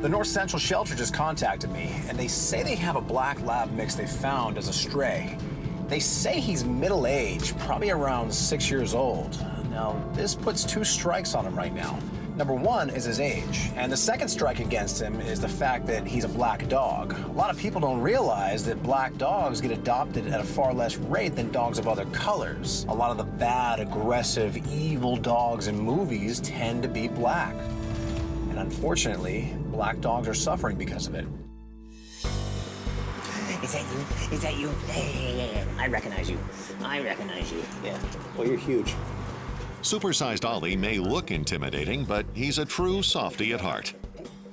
The North Central shelter just contacted me, and they say they have a black lab mix they found as a stray. They say he's middle-aged, probably around 6 years old. Now, this puts 2 strikes on him right now. Number 1 is his age, and the second strike against him is the fact that he's a black dog. A lot of people don't realize that black dogs get adopted at a far less rate than dogs of other colors. A lot of the bad, aggressive, evil dogs in movies tend to be black. And unfortunately, black dogs are suffering because of it. Is that you? Is that you? Hey, I recognize you. I recognize you. Yeah, well, you're huge. Supersized Ollie may look intimidating, but he's a true softie at heart.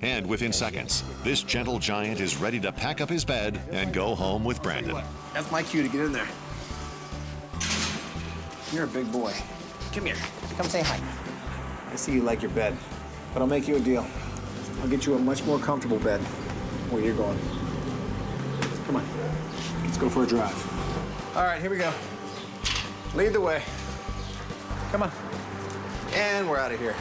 And within seconds, this gentle giant is ready to pack up his bed and go home with Brendon. That's my cue to get in there. You're a big boy. Come here. Come say hi. I see you like your bed, but I'll make you a deal. I'll get you a much more comfortable bed where you're going. Come on, let's go for a drive. All right, here we go. Lead the way. Come on. And we're out of here.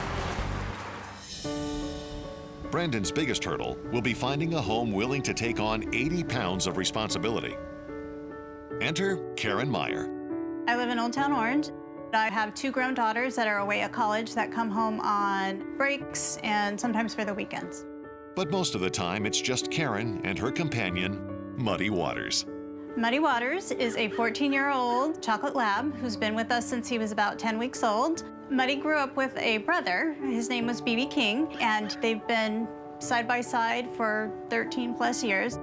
Brendon's biggest hurdle will be finding a home willing to take on 80 pounds of responsibility. Enter Karen Meyer. I live in Old Town Orange. I have 2 grown daughters that are away at college that come home on breaks and sometimes for the weekends. But most of the time, it's just Karen and her companion, Muddy Waters. Muddy Waters is a 14-year-old chocolate lab who's been with us since he was about 10 weeks old. Muddy grew up with a brother. His name was BB King, and they've been side by side for 13 plus years.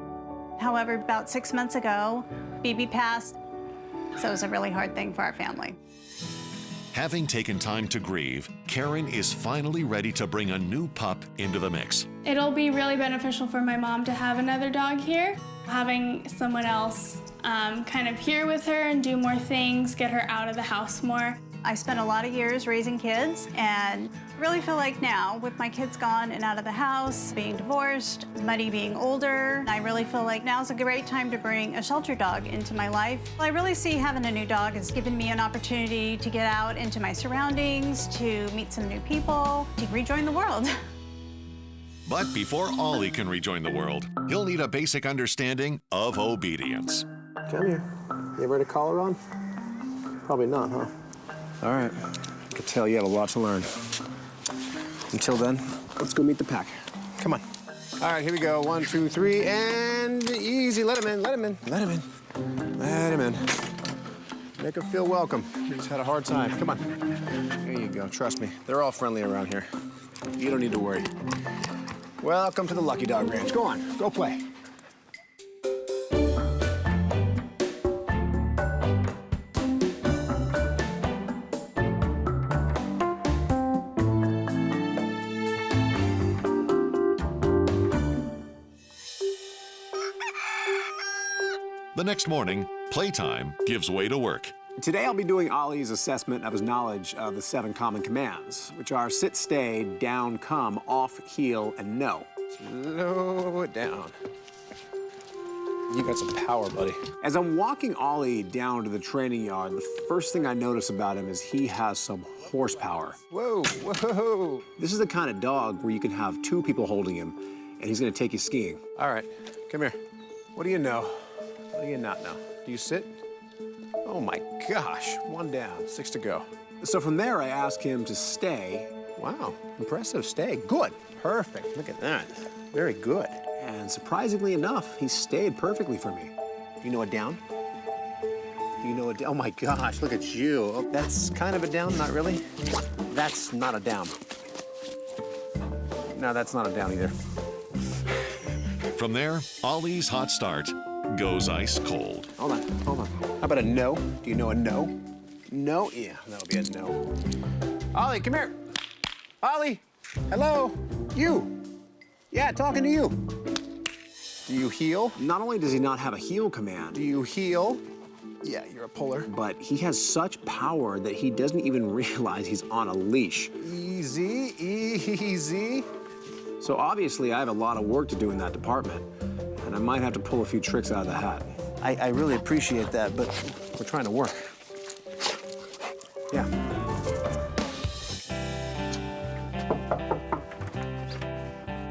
However, about 6 months ago, BB passed, so it was a really hard thing for our family. Having taken time to grieve, Karen is finally ready to bring a new pup into the mix. It'll be really beneficial for my mom to have another dog here. Having someone else kind of here with her and do more things, get her out of the house more. I spent a lot of years raising kids, and really feel like now, with my kids gone and out of the house, being divorced, Muddy being older, I really feel like now's a great time to bring a shelter dog into my life. I really see having a new dog has given me an opportunity to get out into my surroundings, to meet some new people, to rejoin the world. But before Ollie can rejoin the world, he'll need a basic understanding of obedience. Come here. You ever had a collar on? Probably not, huh? All right. I can tell you have a lot to learn. Until then, let's go meet the pack. Come on. All right, here we go. 1, 2, 3, and easy. Let him in, let him in, let him in. Let him in. Make him feel welcome. He's had a hard time. Come on. There you go. Trust me. They're all friendly around here. You don't need to worry. Welcome to the Lucky Dog Ranch. Go on. Go play. The next morning, playtime gives way to work. Today I'll be doing Ollie's assessment of his knowledge of the 7 common commands, which are sit, stay, down, come, off, heel, and no. Slow it down. You got some power, buddy. As I'm walking Ollie down to the training yard, the first thing I notice about him is he has some horsepower. Whoa, whoa. This is the kind of dog where you can have 2 people holding him, and he's gonna take you skiing. All right, come here. What do you know? What do you not know? Do you sit? Oh my gosh, 1 down, 6 to go. So from there, I ask him to stay. Wow, impressive, stay. Good, perfect, look at that. Very good. And surprisingly enough, he stayed perfectly for me. Do you know a down? Do you know a down? Oh my gosh, look at you. Oh, that's kind of a down, not really. That's not a down. No, that's not a down either. From there, Ollie's hot start goes ice cold. Hold on, hold on. How about a no? Do you know a no? No? Yeah, that'll be a no. Ollie, come here. Ollie, hello, you. Yeah, talking to you. Do you heel? Not only does he not have a heel command, do you heel? Yeah, you're a puller. But he has such power that he doesn't even realize he's on a leash. Easy, easy. So obviously I have a lot of work to do in that department, and I might have to pull a few tricks out of the hat. I really appreciate that, but we're trying to work. Yeah.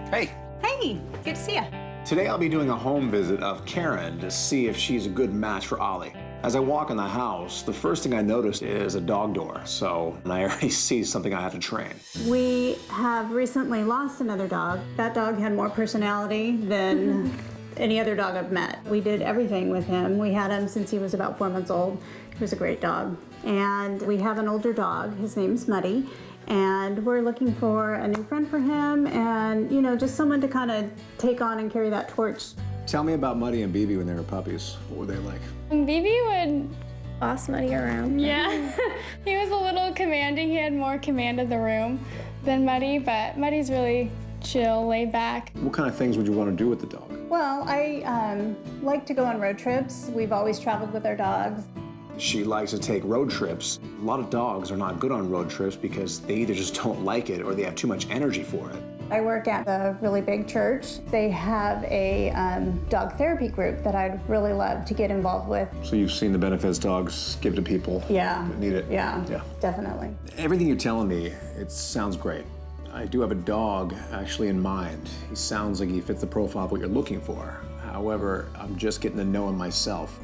Hey. Hey. Hey, good to see you. Today I'll be doing a home visit of Karen to see if she's a good match for Ollie. As I walk in the house, the first thing I notice is a dog door, so I already see something I have to train. We have recently lost another dog. That dog had more personality than any other dog I've met. We did everything with him. We had him since he was about 4 months old. He was a great dog. And we have an older dog. His name's Muddy. And we're looking for a new friend for him and, you know, just someone to kind of take on and carry that torch. Tell me about Muddy and BB when they were puppies. What were they like? Bibi would, Boss Muddy around. yeah, he was a little commanding. He had more command of the room than Muddy, but Muddy's really chill, laid back. What kind of things would you want to do with the dog? Well, I like to go on road trips. We've always traveled with our dogs. She likes to take road trips. A lot of dogs are not good on road trips because they either just don't like it or they have too much energy for it. I work at a really big church. They have a dog therapy group that I'd really love to get involved with. So you've seen the benefits dogs give to people Yeah. that need it? Yeah, Yeah. definitely. Everything you're telling me, it sounds great. I do have a dog actually in mind. He sounds like he fits the profile of what you're looking for. However, I'm just getting to know him myself.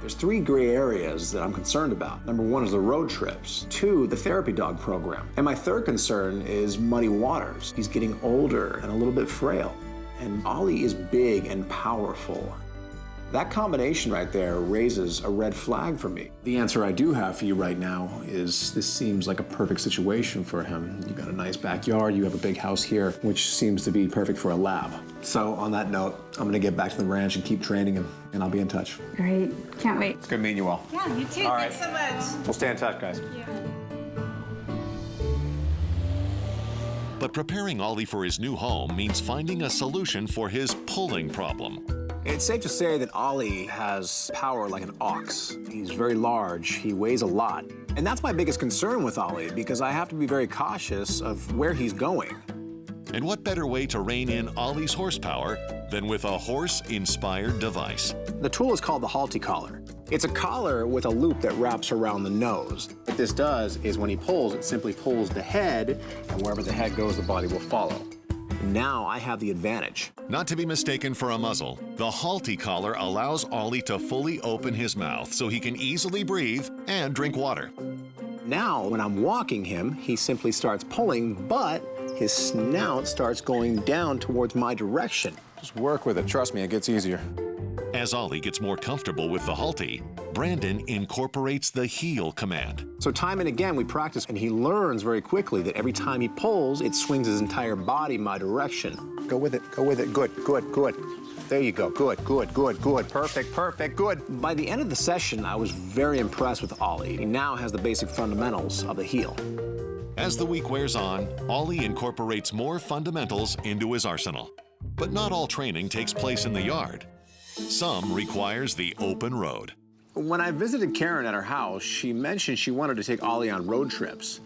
There's 3 gray areas that I'm concerned about. Number 1 is the road trips. 2, the therapy dog program. And my 3rd concern is muddy waters. He's getting older and a little bit frail. And Ollie is big and powerful. That combination right there raises a red flag for me. The answer I do have for you right now is this seems like a perfect situation for him. You've got a nice backyard, you have a big house here, which seems to be perfect for a lab. So on that note, I'm gonna get back to the ranch and keep training him, and I'll be in touch. Great. Can't wait. It's good meeting you all. Yeah, you too. All right. Thanks so much. We'll stay in touch, guys. But preparing Ollie for his new home means finding a solution for his pulling problem. It's safe to say that Ollie has power like an ox. He's very large, he weighs a lot. And that's my biggest concern with Ollie because I have to be very cautious of where he's going. And what better way to rein in Ollie's horsepower than with a horse-inspired device? The tool is called the Halty collar. It's a collar with a loop that wraps around the nose. What this does is when he pulls, it simply pulls the head, and wherever the head goes, the body will follow. Now I have the advantage. Not to be mistaken for a muzzle, the Halty collar allows Ollie to fully open his mouth so he can easily breathe and drink water. Now, when I'm walking him, he simply starts pulling, but his snout starts going down towards my direction. Just work with it. Trust me, it gets easier. As Ollie gets more comfortable with the Halty, Brendon incorporates the heel command. So time and again, we practice, and he learns very quickly that every time he pulls, it swings his entire body my direction. Go with it, go with it. Good, good, good. There you go. Good, good, good, good. Perfect, perfect, good. By the end of the session, I was very impressed with Ollie. He now has the basic fundamentals of the heel. As the week wears on, Ollie incorporates more fundamentals into his arsenal. But not all training takes place in the yard. Some requires the open road. When I visited Karen at her house, she mentioned she wanted to take Ollie on road trips.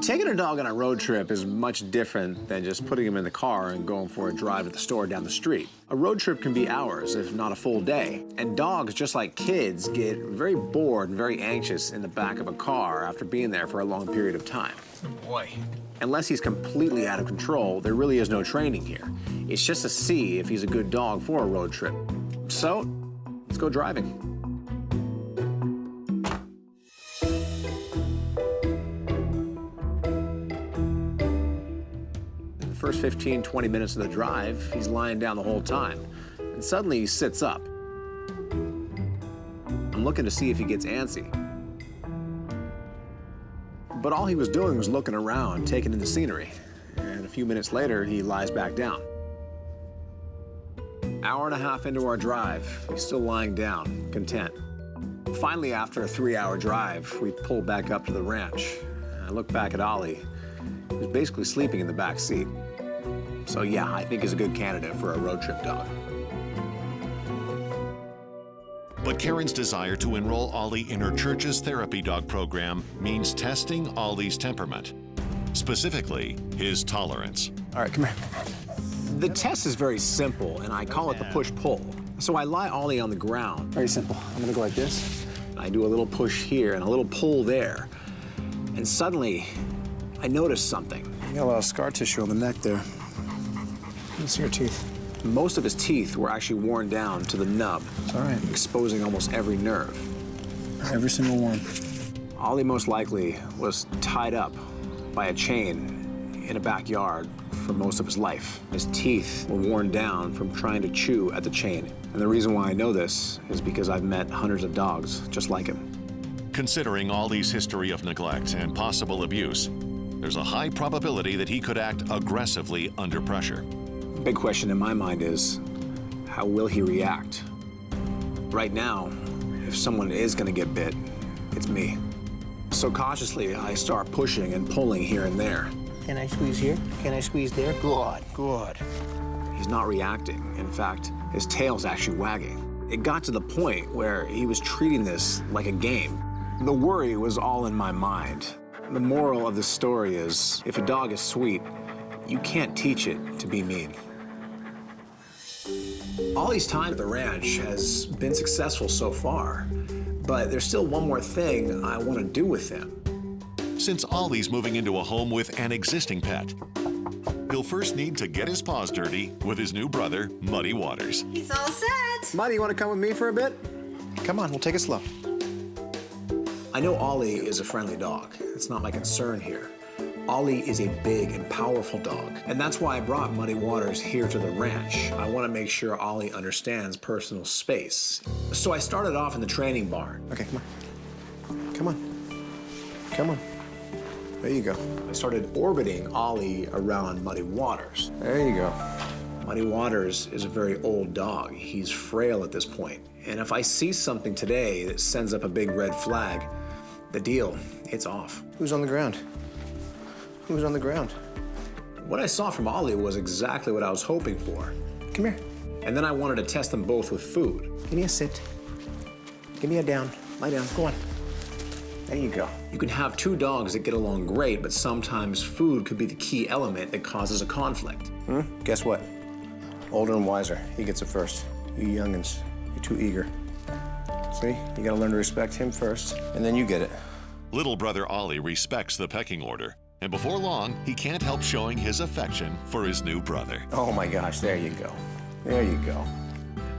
Taking a dog on a road trip is much different than just putting him in the car and going for a drive to the store down the street. A road trip can be hours, if not a full day. And dogs, just like kids, get very bored and very anxious in the back of a car after being there for a long period of time. Oh boy. Unless he's completely out of control, there really is no training here. It's just to see if he's a good dog for a road trip. So, let's go driving. In the first 15, 20 minutes of the drive, he's lying down the whole time. And suddenly he sits up. I'm looking to see if he gets antsy. But all he was doing was looking around, taking in the scenery. And a few minutes later, he lies back down. Hour and a half into our drive, he's still lying down, content. Finally, after a 3-hour drive, we pulled back up to the ranch. I looked back at Ollie. He was basically sleeping in the back seat. So yeah, I think he's a good candidate for a road trip dog. But Karen's desire to enroll Ollie in her church's therapy dog program means testing Ollie's temperament, specifically his tolerance. All right, come here. The test is very simple, and I call it the push-pull. So I lie Ollie on the ground. Very simple. I'm gonna go like this. I do a little push here and a little pull there. And suddenly, I notice something. You got a lot of scar tissue on the neck there. Let me see your teeth. Most of his teeth were actually worn down to the nub. All right. Exposing almost every nerve. Every single one. Ollie most likely was tied up by a chain in a backyard for most of his life. His teeth were worn down from trying to chew at the chain. And the reason why I know this is because I've met hundreds of dogs just like him. Considering Ollie's history of neglect and possible abuse, there's a high probability that he could act aggressively under pressure. The big question in my mind is, how will he react? Right now, if someone is gonna get bit, it's me. So cautiously, I start pushing and pulling here and there. Can I squeeze here? Can I squeeze there? Good, good. He's not reacting. In fact, his tail's actually wagging. It got to the point where he was treating this like a game. The worry was all in my mind. The moral of the story is, if a dog is sweet, you can't teach it to be mean. Ollie's time at the ranch has been successful so far, but there's still one more thing I want to do with him. Since Ollie's moving into a home with an existing pet, he'll first need to get his paws dirty with his new brother, Muddy Waters. He's all set. Muddy, you want to come with me for a bit? Come on, we'll take it slow. I know Ollie is a friendly dog. It's not my concern here. Ollie is a big and powerful dog, and that's why I brought Muddy Waters here to the ranch. I want to make sure Ollie understands personal space. So I started off in the training barn. Okay, come on. Come on. Come on. There you go. I started orbiting Ollie around Muddy Waters. There you go. Muddy Waters is a very old dog. He's frail at this point. And if I see something today that sends up a big red flag, the deal, it's off. Who's on the ground? Who's on the ground? What I saw from Ollie was exactly what I was hoping for. Come here. And then I wanted to test them both with food. Give me a sit. Give me a down. Lie down. Go on. There you go. You can have two dogs that get along great, but sometimes food could be the key element that causes a conflict. Guess what? Older and wiser. He gets it first. You youngins, you're too eager. See? You gotta learn to respect him first, and then you get it. Little brother Ollie respects the pecking order, and before long, he can't help showing his affection for his new brother. Oh my gosh, there you go. There you go.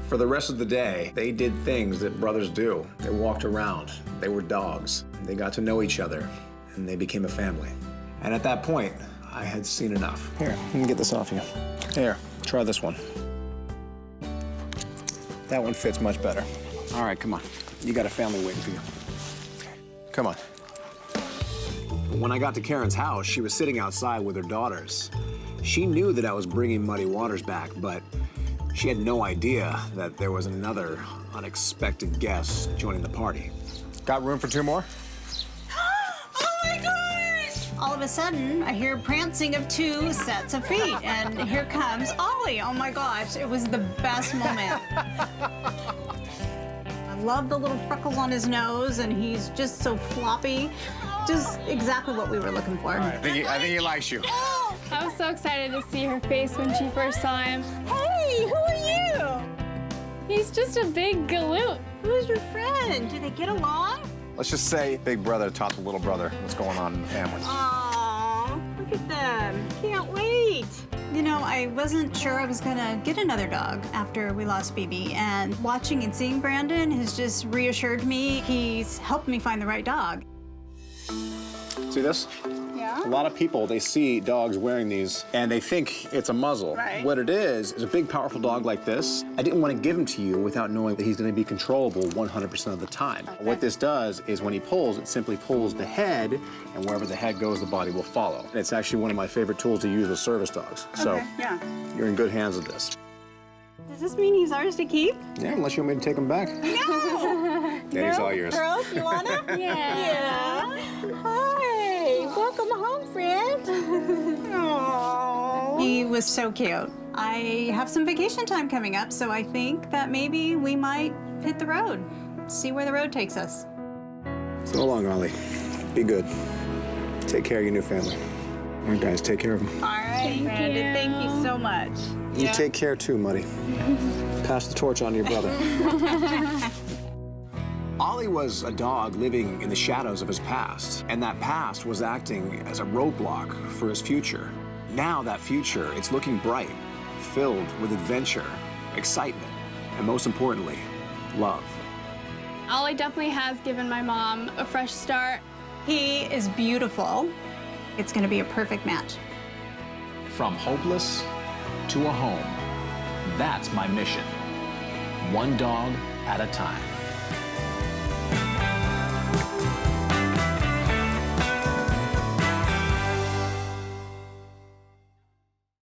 For the rest of the day, they did things that brothers do. They walked around. They were dogs. They got to know each other, and they became a family. And at that point, I had seen enough. Here, let me get this off you. Here, try this one. That one fits much better. All right, come on. You got a family waiting for you. Come on. When I got to Karen's house, she was sitting outside with her daughters. She knew that I was bringing Muddy Waters back, but she had no idea that there was another unexpected guest joining the party. Got room for two more? Oh my gosh! All of a sudden, I hear prancing of two sets of feet, and here comes Ollie. Oh my gosh, it was the best moment. I love the little freckles on his nose, and he's just so floppy. Just exactly what we were looking for. I think he likes you. I was so excited to see her face when she first saw him. Hey, who are you? He's just a big galoot. Who's your friend? Do they get along? Let's just say big brother taught the little brother what's going on in the family. Aww, look at them. Can't wait. You know, I wasn't sure I was gonna get another dog after we lost BB, and watching and seeing Brendon has just reassured me. He's helped me find the right dog. See this? Yeah? A lot of people, they see dogs wearing these and they think it's a muzzle. Right. What it is a big, powerful dog like this. I didn't want to give him to you without knowing that he's going to be controllable 100% of the time. Okay. What this does is when he pulls, it simply pulls the head, and wherever the head goes, the body will follow. And it's actually one of my favorite tools to use with service dogs. So yeah. you're in good hands with this. Does this mean he's ours to keep? Yeah, unless you want me to take him back. No! Daddy's all yours. Girls, you wanna? Yeah. Hi, welcome home, friend. Aww. He was so cute. I have some vacation time coming up, so I think that maybe we might hit the road, see where the road takes us. So long, Ollie. Be good. Take care of your new family. All right, guys, take care of them. All right, Brandon, thank you so much. You take care too, Muddy. Pass the torch on to your brother. Ollie was a dog living in the shadows of his past, and that past was acting as a roadblock for his future. Now that future, it's looking bright. filled with adventure, excitement, and most importantly, love. Ollie definitely has given my mom a fresh start. He is beautiful. It's going to be a perfect match. From hopeless to a home. That's my mission. One dog at a time.